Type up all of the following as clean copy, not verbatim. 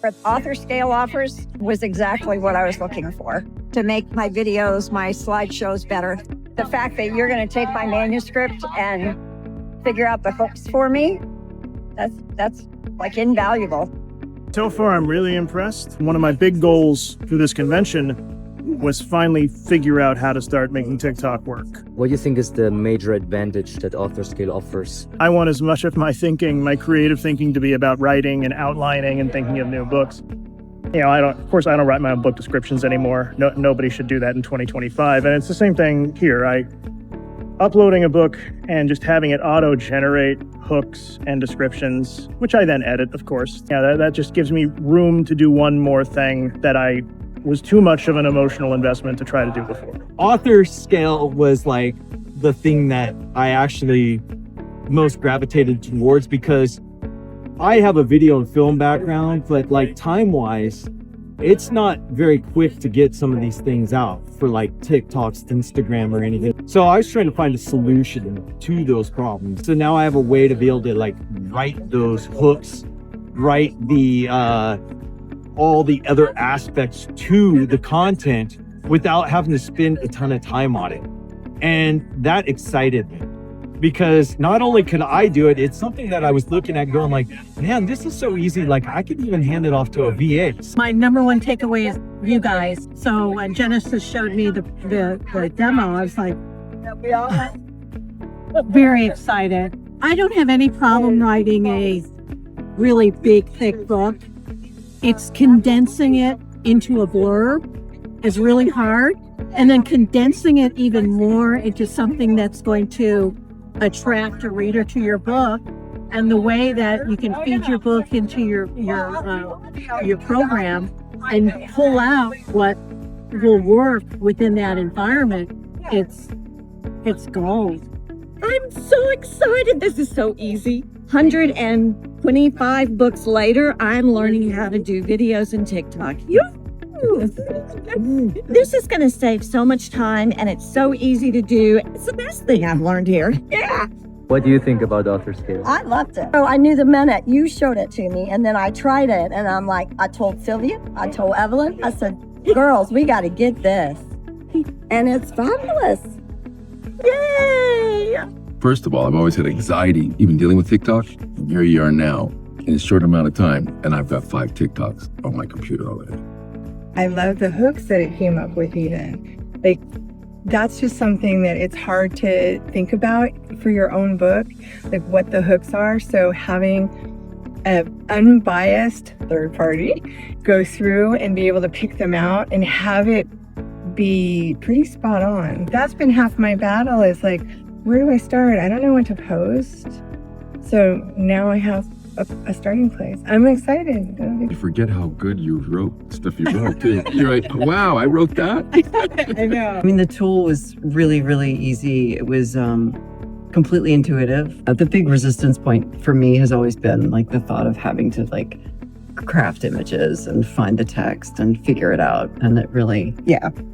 But AuthorScale offers was exactly what I was looking for to make my videos, my slideshows better. The fact that you're going to take my manuscript and figure out the hooks for me, that's like invaluable. So far, I'm really impressed. One of my big goals through this convention was finally figure out how to start making TikTok work. What do you think is the major advantage that AuthorScale offers? I want as much of my thinking, my creative thinking, to be about writing and outlining and thinking of new books. You know, of course, I don't write my own book descriptions anymore. Nobody should do that in 2025. And it's the same thing here. Uploading a book and just having it auto-generate hooks and descriptions, which I then edit, of course. Yeah, that just gives me room to do one more thing that I was too much of an emotional investment to try to do before. AuthorScale was like the thing that I actually most gravitated towards, because I have a video and film background, but like time-wise, it's not very quick to get some of these things out for like TikToks, Instagram, or anything. So I was trying to find a solution to those problems. So now I have a way to be able to like write those hooks, write the all the other aspects to the content without having to spend a ton of time on it. And that excited me, because not only could I do it, it's something that I was looking at going like, man, this is so easy. Like I could even hand it off to a VA. My number one takeaway is you guys. So when Genesis showed me the demo, I was like, very excited. I don't have any problem writing a really big, thick book. It's condensing it into a blurb is really hard. And then condensing it even more into something that's going to attract a reader to your book, and the way that you can feed your book into your program and pull out what will work within that environment, it's gold. I'm so excited. This is so easy. 125 books later, I'm learning how to do videos in TikTok. This is going to save so much time, and it's so easy to do. It's the best thing I've learned here. Yeah. What do you think about AuthorScale? I loved it. So I knew the minute you showed it to me, and then I tried it, and I'm like, I told Sylvia, I told Evelyn, I said, girls, we got to get this. And it's fabulous. Yay! First of all, I've always had anxiety, even dealing with TikTok. And here you are now, in a short amount of time, and I've got 5 TikToks on my computer already. I love the hooks that it came up with even. Like, that's just something that it's hard to think about for your own book, like what the hooks are. So having an unbiased third party go through and be able to pick them out and have it be pretty spot on. That's been half my battle, is like, where do I start? I don't know what to post. So now I have a starting place. I'm excited. You forget how good you wrote stuff you wrote too. You're like, wow, I wrote that? I know. I mean, the tool was really, really easy. It was completely intuitive. The big resistance point for me has always been like the thought of having to like craft images and find the text and figure it out. And it really,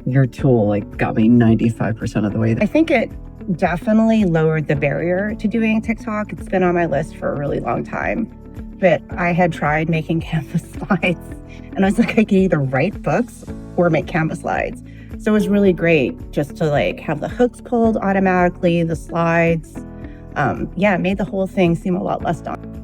your tool like got me 95% of the way there. I think it definitely lowered the barrier to doing TikTok. It's been on my list for a really long time, but I had tried making Canvas slides, and I was like, I could either write books or make Canvas slides. So it was really great just to like have the hooks pulled automatically, the slides. It made the whole thing seem a lot less daunting.